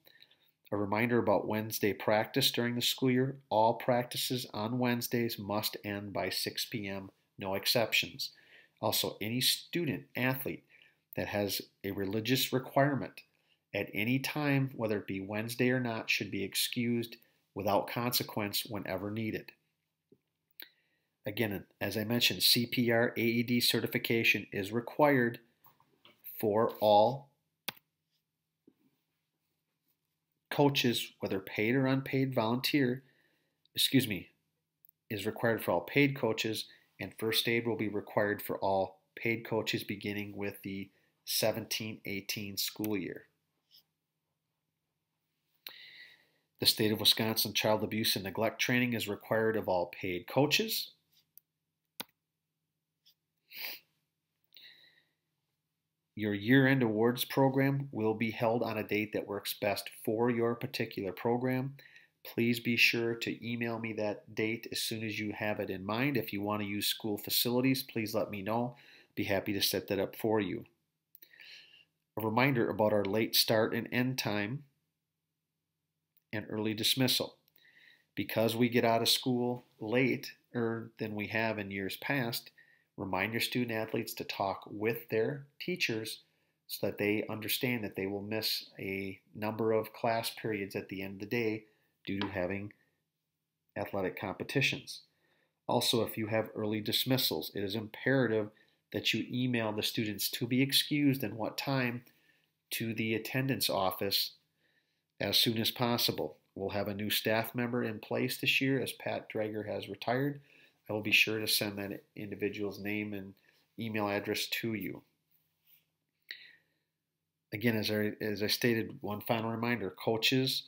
A reminder about Wednesday practice during the school year. All practices on Wednesdays must end by 6 p.m., no exceptions. Also, any student, athlete that has a religious requirement at any time, whether it be Wednesday or not, should be excused without consequence whenever needed. Again, as I mentioned, CPR AED certification is required for all coaches, whether paid or unpaid volunteer, is required for all paid coaches, and first aid will be required for all paid coaches beginning with the 17-18 school year. The state of Wisconsin child abuse and neglect training is required of all paid coaches. Your year-end awards program will be held on a date that works best for your particular program. Please be sure to email me that date as soon as you have it in mind. If you want to use school facilities, please let me know. Be happy to set that up for you. A reminder about our late start and end time and early dismissal. Because we get out of school later than we have in years past, remind your student athletes to talk with their teachers so that they understand that they will miss a number of class periods at the end of the day due to having athletic competitions. Also, if you have early dismissals, it is imperative that you email the students to be excused and what time to the attendance office as soon as possible. We'll have a new staff member in place this year as Pat Drager has retired. I will be sure to send that individual's name and email address to you. Again, as I stated, one final reminder, coaches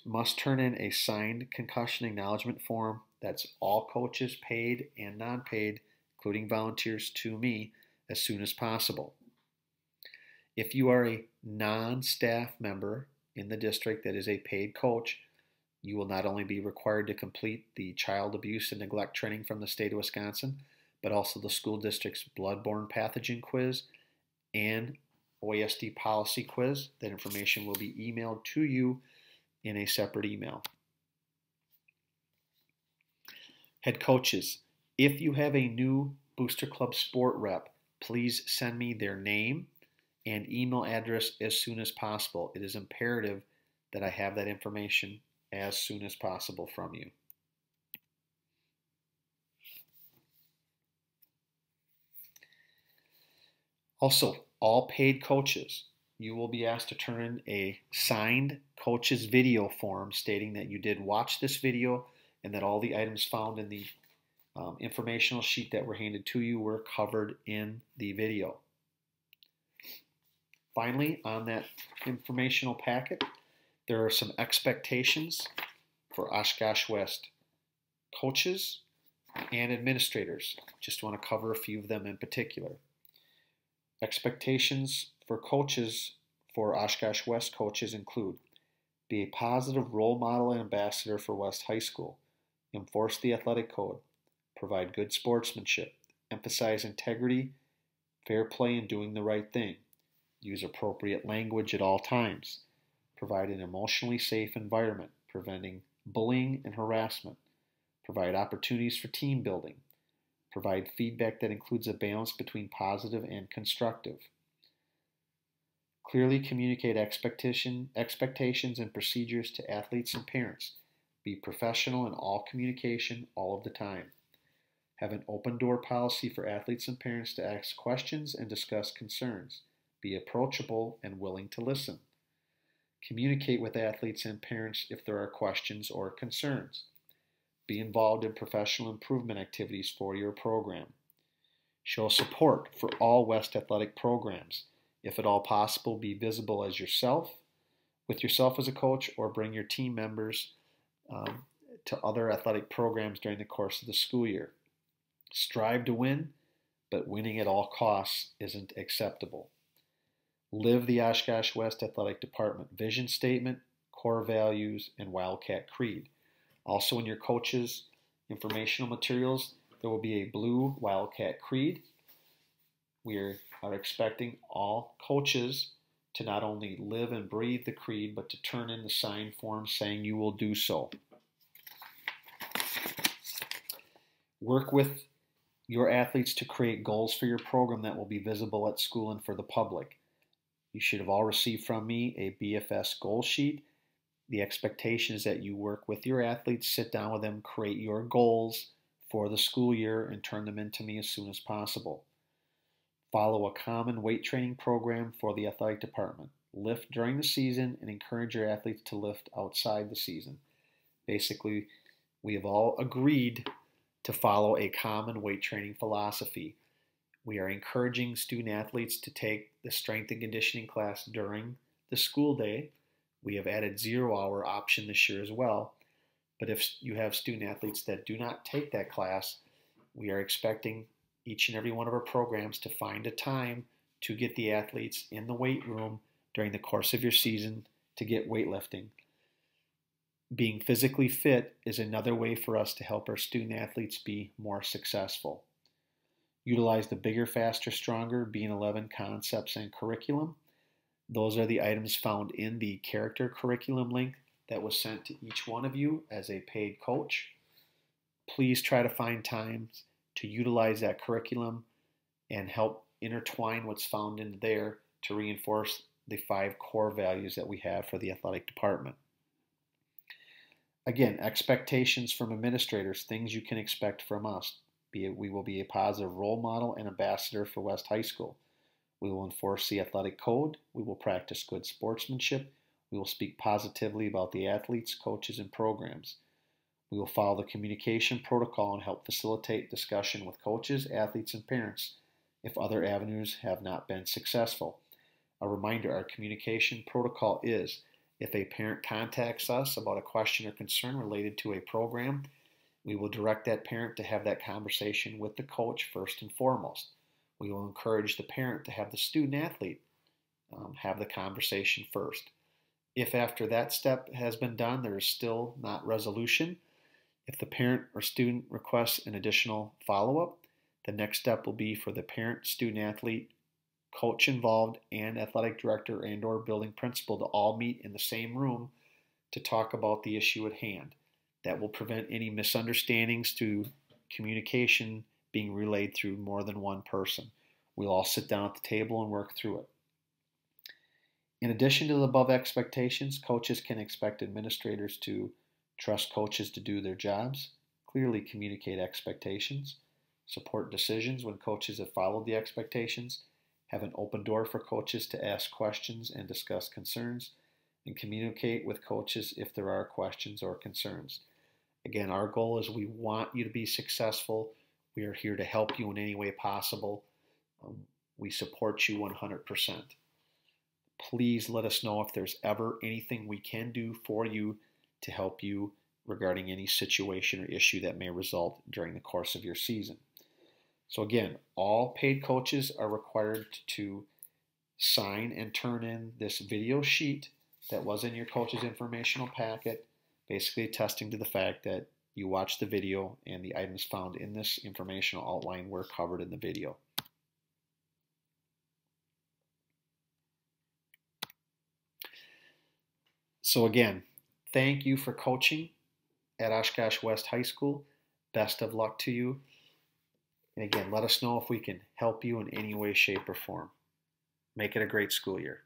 must turn in a signed concussion acknowledgement form. That's all coaches, paid and non-paid, including volunteers, to me as soon as possible. If you are a non-staff member in the district that is a paid coach, you will not only be required to complete the child abuse and neglect training from the state of Wisconsin, but also the school district's bloodborne pathogen quiz and OASD policy quiz. That information will be emailed to you in a separate email. Head coaches, if you have a new Booster Club sport rep, please send me their name and email address as soon as possible. It is imperative that I have that information as soon as possible from you. Also, all paid coaches, you will be asked to turn in a signed coach's video form stating that you did watch this video and that all the items found in the informational sheet that were handed to you were covered in the video. Finally, on that informational packet, there are some expectations for Oshkosh West coaches and administrators. Just want to cover a few of them in particular. Expectations for coaches, for Oshkosh West coaches, include: be a positive role model and ambassador for West High School, enforce the athletic code, provide good sportsmanship, emphasize integrity, fair play, and doing the right thing, use appropriate language at all times, provide an emotionally safe environment, preventing bullying and harassment, provide opportunities for team building, provide feedback that includes a balance between positive and constructive, clearly communicate expectations and procedures to athletes and parents, be professional in all communication all of the time, have an open door policy for athletes and parents to ask questions and discuss concerns, be approachable and willing to listen, communicate with athletes and parents if there are questions or concerns, be involved in professional improvement activities for your program, show support for all West athletic programs. If at all possible, be visible as yourself, with yourself as a coach, or bring your team members to other athletic programs during the course of the school year. Strive to win, but winning at all costs isn't acceptable. Live the Oshkosh West Athletic Department vision statement, core values, and Wildcat Creed. Also in your coaches' informational materials, there will be a blue Wildcat Creed. We are expecting all coaches to not only live and breathe the creed, but to turn in the signed form saying you will do so. Work with your athletes to create goals for your program that will be visible at school and for the public. You should have all received from me a BFS goal sheet. The expectation is that you work with your athletes, sit down with them, create your goals for the school year, and turn them in to me as soon as possible. Follow a common weight training program for the athletic department. Lift during the season and encourage your athletes to lift outside the season. Basically, we have all agreed to follow a common weight training philosophy. We are encouraging student athletes to take the strength and conditioning class during the school day. We have added 0-hour option this year as well. But if you have student athletes that do not take that class, we are expecting each and every one of our programs to find a time to get the athletes in the weight room during the course of your season to get weightlifting. Being physically fit is another way for us to help our student athletes be more successful. Utilize the bigger, faster, stronger B11 concepts and curriculum. Those are the items found in the character curriculum link that was sent to each one of you as a paid coach. Please try to find times to utilize that curriculum and help intertwine what's found in there to reinforce the 5 core values that we have for the athletic department. Again, expectations from administrators, things you can expect from us. We will be a positive role model and ambassador for West High School. We will enforce the athletic code. We will practice good sportsmanship. We will speak positively about the athletes, coaches, and programs. We will follow the communication protocol and help facilitate discussion with coaches, athletes, and parents if other avenues have not been successful. A reminder, our communication protocol is if a parent contacts us about a question or concern related to a program, we will direct that parent to have that conversation with the coach first and foremost. We will encourage the parent to have the student athlete have the conversation first. If after that step has been done, there is still not resolution, if the parent or student requests an additional follow-up, the next step will be for the parent, student athlete, coach involved, and athletic director and or building principal to all meet in the same room to talk about the issue at hand. That will prevent any misunderstandings through communication being relayed through more than one person. We'll all sit down at the table and work through it. In addition to the above expectations, coaches can expect administrators to trust coaches to do their jobs, clearly communicate expectations, support decisions when coaches have followed the expectations, have an open door for coaches to ask questions and discuss concerns, and communicate with coaches if there are questions or concerns. Again, our goal is we want you to be successful. We are here to help you in any way possible. We support you 100%. Please let us know if there's ever anything we can do for you to help you regarding any situation or issue that may result during the course of your season. So again, all paid coaches are required to sign and turn in this video sheet that was in your coach's informational packet, basically attesting to the fact that you watched the video and the items found in this informational outline were covered in the video. So again, thank you for coaching at Oshkosh West High School. Best of luck to you. And again, let us know if we can help you in any way, shape, or form. Make it a great school year.